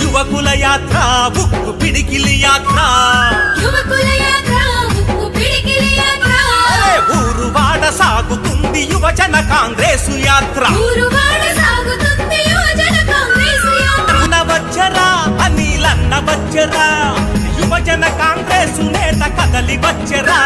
యువకుల యాత్ర ఉక్కు పిడికిలి యాత్ర ఊరువాడ సాగుతుంది యువజన కాంగ్రెసు యాత్ర వచ్చరా అనిలన్న వచ్చరా యువజన కాంగ్రెసు నేత కదలి వచ్చరా